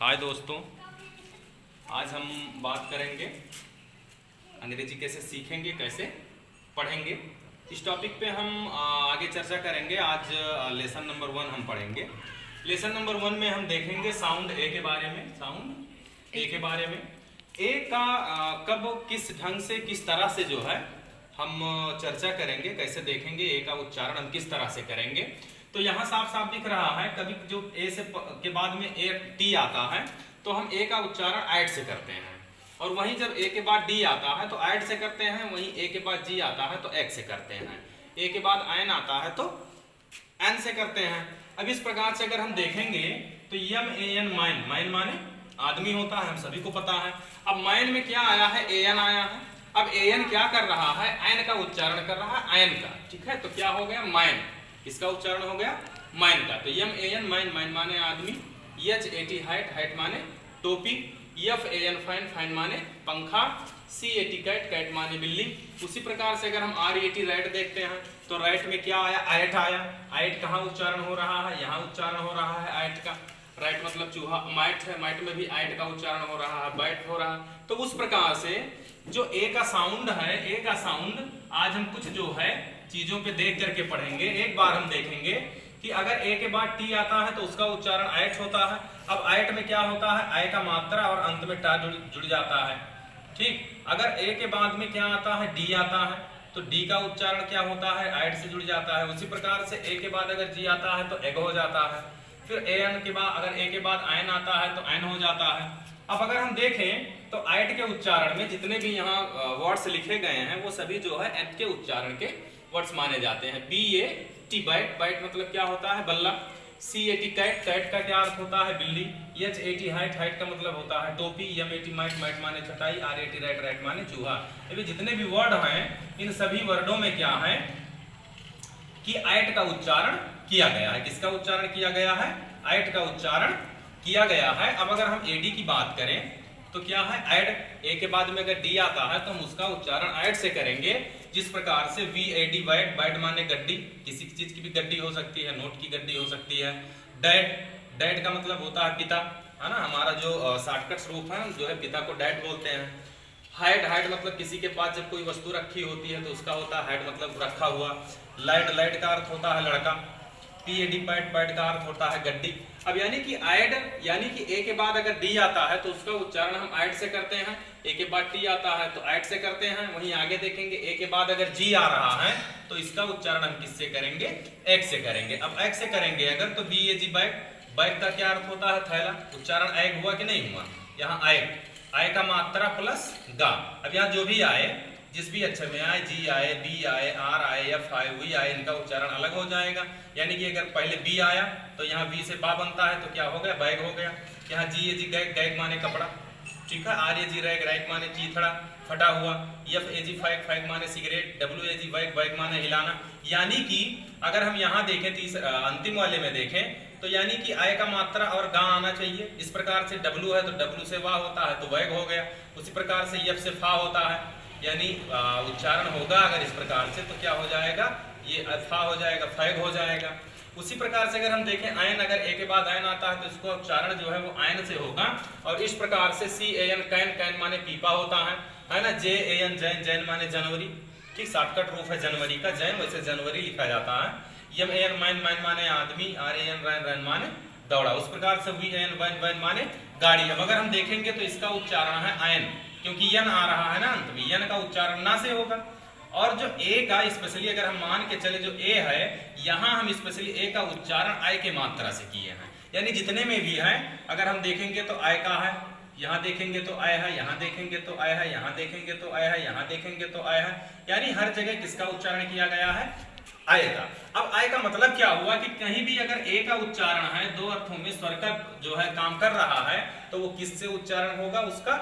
हाय दोस्तों, आज हम बात करेंगे अंग्रेजी कैसे सीखेंगे, कैसे पढ़ेंगे। इस टॉपिक पे हम आगे चर्चा करेंगे। आज लेसन नंबर 1 हम पढ़ेंगे। लेसन नंबर 1 में हम देखेंगे साउंड ए के बारे में। साउंड ए के बारे में ए का कब किस ढंग से किस तरह से जो है हम चर्चा करेंगे, कैसे देखेंगे ए का उच्चारण हम किस तरह से करेंगे। तो यहाँ साफ साफ दिख रहा है, कभी जो ए से के बाद में ए टी आता है तो हम ए का उच्चारण ऐड से करते हैं, और वहीं जब ए के बाद डी आता है तो ऐड से करते हैं, वहीं ए के बाद जी आता है तो एक से करते हैं, ए के बाद एन आता है तो एन से करते हैं। अब इस प्रकार से अगर हम देखेंगे तो M A N man, man माने आदमी होता है, हम सभी को पता है। अब माइन में क्या आया है, ए एन आया है। अब ए एन क्या कर रहा है, एन का उच्चारण कर रहा है, एन का, ठीक है। तो क्या हो गया, माइन, किसका उच्चारण हो गया, माइन का। तो M A N man, man माने आदमी, H A T hat, hat माने टोपी, F A N fan, fan माने पंखा, C A T cat, cat माने बिल्ली। उसी प्रकार से अगर हम आर ए टी राइट देखते हैं तो राइट में क्या आया, आयट आया। आयट कहाँ उच्चारण हो रहा है, यहाँ उच्चारण हो रहा है आयट का। राइट मतलब चूहा, माइट है, माइट में भी आयट का उच्चारण हो रहा है, बैट हो रहा है। तो उस प्रकार से जो ए का साउंड है, ए का साउंड आज हम कुछ जो है चीजों पे देख करके पढ़ेंगे। एक बार हम देखेंगे कि अगर ए के बाद टी आता है तो उसका उच्चारण आयट होता है। अब आयट में क्या होता है, आय का मात्रा और अंत में टा जुड़ जाता है, ठीक। अगर ए के बाद में क्या आता है, डी आता है तो डी का उच्चारण क्या होता है, आयट से जुड़ जाता है। उसी प्रकार से ए के बाद अगर जी आता है तो एग हो जाता है। फिर ए एन के बाद अगर ए के बाद एन आता है तो एन हो जाता है। अब अगर हम देखें तो आयट के उच्चारण में जितने भी यहाँ वर्ड्स लिखे गए हैं वो सभी जो है एन के उच्चारण के वर्ड्स माने जाते हैं। B A T bat, bat मतलब क्या होता है, बल्ला। C A T cat, cat का क्या अर्थ होता है, बिल्ली। H A T hat, hat का मतलब होता है टोपी। M A T mat, mat माने चटाई। R A T rat, rat माने चूहा। ये जितने भी वर्ड हैं इन सभी वर्डों में क्या है कि आयट का उच्चारण किया गया है। किसका उच्चारण किया गया है, आयट का उच्चारण किया गया है। अब अगर हम एडी की बात करें तो क्या है, ऐड, ए के बाद में अगर डी आता है तो हम उसका उच्चारण ऐड से करेंगे। जिस प्रकार से V A D bat, bat माने गड्डी, किसी चीज की भी गड्डी हो सकती है, नोट की गड्डी हो सकती है। डैड, डैड का मतलब होता है पिता, है ना। हमारा जो शॉर्टकट रूप है जो है पिता को डैड बोलते हैं। हाइड, हाइड मतलब किसी के पास जब कोई वस्तु रखी होती है तो उसका होता है हाइड मतलब रखा हुआ। लाइड, लाइड का अर्थ होता है लड़का। P A D pad, pad का अर्थ होता है गड्डी। अब यानी कि ऐड, यानी कि ए के बाद अगर डी आता है तो उसका उच्चारण हम ऐड से करते हैं। ए के बाद टी आता है तो ऐड से करते हैं। वहीं आगे देखेंगे ए के बाद अगर जी आ रहा है तो इसका उच्चारण हम किससे करेंगे, एक से करेंगे। अब एक से करेंगे अगर तो बी ए जी बैग, बैग का क्या अर्थ होता है, थैला। उच्चारण एग हुआ कि नहीं हुआ, यहाँ आय, आय का मात्रा प्लस गा। अब यहाँ जो भी आए, जिस भी अक्षर में आए, जी आए, बी आए, आर आए, एफ आए, वी आए, इनका उच्चारण अलग हो जाएगा। यानी कि अगर पहले बी आया तो यहाँ बी से बा बनता है तो क्या हो गया, बैग हो गया। यहाँ जी ए जी गैग, गैग माने कपड़ा, ठीक है। R A G rag, rag माने चीथड़ा, फटा हुआ। F A G fag, fag माने cigarette. W A G bag, bag माने हिलाना। यानी कि अगर हम यहाँ देखें अंतिम वाले में देखें तो यानी कि आय का मात्रा और गा आना चाहिए। इस प्रकार से डब्ल्यू है तो डब्ल्यू से वाह होता है तो वैग हो गया। उसी प्रकार से एफ से फा होता है, यानी उच्चारण होगा अगर इस प्रकार से तो क्या हो जाएगा, ये फा हो जाएगा, फैग हो जाएगा। उसी प्रकार से अगर हम देखें आयन, अगर ए के बाद आयन आता है तो इसको उच्चारण जो है वो आयन से होगा। और इस प्रकार से सी ए एन कैन, कैन माने पीपा होता है ना। जे ए एन जैन, जैन माने जनवरी, ठीक, शॉर्टकट रूप है जनवरी का, जैन वैसे जनवरी लिखा जाता है। यम ए एन माइन, माइन माने आदमी। आर ए एन रैन, रैन माने दौड़ा। उस प्रकार से वी एन वैन, वैन माने गाड़ी। अब अगर हम देखेंगे तो इसका उच्चारण है आयन, क्योंकि यन आ रहा है ना अंत में, यन का उच्चारण ना से होगा। और जो ए का स्पेशली अगर हम मान के चले, जो ए है यहाँ हम स्पेशली ए का उच्चारण आय के मात्रा से किए हैं। यानी जितने में भी है अगर हम देखेंगे तो आय का है, यहाँ देखेंगे तो आय है, यहाँ देखेंगे तो आय है, यहाँ देखेंगे तो आय है, यहाँ देखेंगे तो आय है। यानी हर जगह किसका उच्चारण किया गया है, आय का। अब आय का मतलब क्या हुआ कि कहीं भी अगर ए का उच्चारण है, दो अर्थों में स्वर का जो है काम कर रहा है तो वो किससे उच्चारण होगा, उसका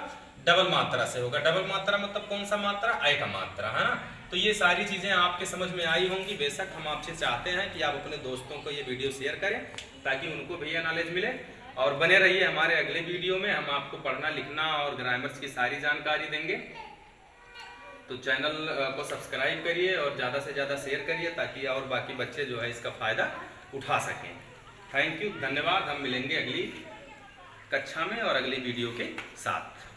डबल मात्रा से होगा। डबल मात्रा मतलब कौन सा मात्रा, आय का मात्रा, है ना। तो ये सारी चीजें आपके समझ में आई होंगी। बेशक हम आपसे चाहते हैं कि आप अपने दोस्तों को ये वीडियो शेयर करें ताकि उनको भी ये नॉलेज मिले। और बने रहिए हमारे अगले वीडियो में, हम आपको पढ़ना लिखना और ग्रामर्स की सारी जानकारी देंगे। तो चैनल को सब्सक्राइब करिए और ज़्यादा से ज़्यादा शेयर करिए ताकि और बाकी बच्चे जो है इसका फ़ायदा उठा सकें। थैंक यू, धन्यवाद। हम मिलेंगे अगली कक्षा में और अगली वीडियो के साथ।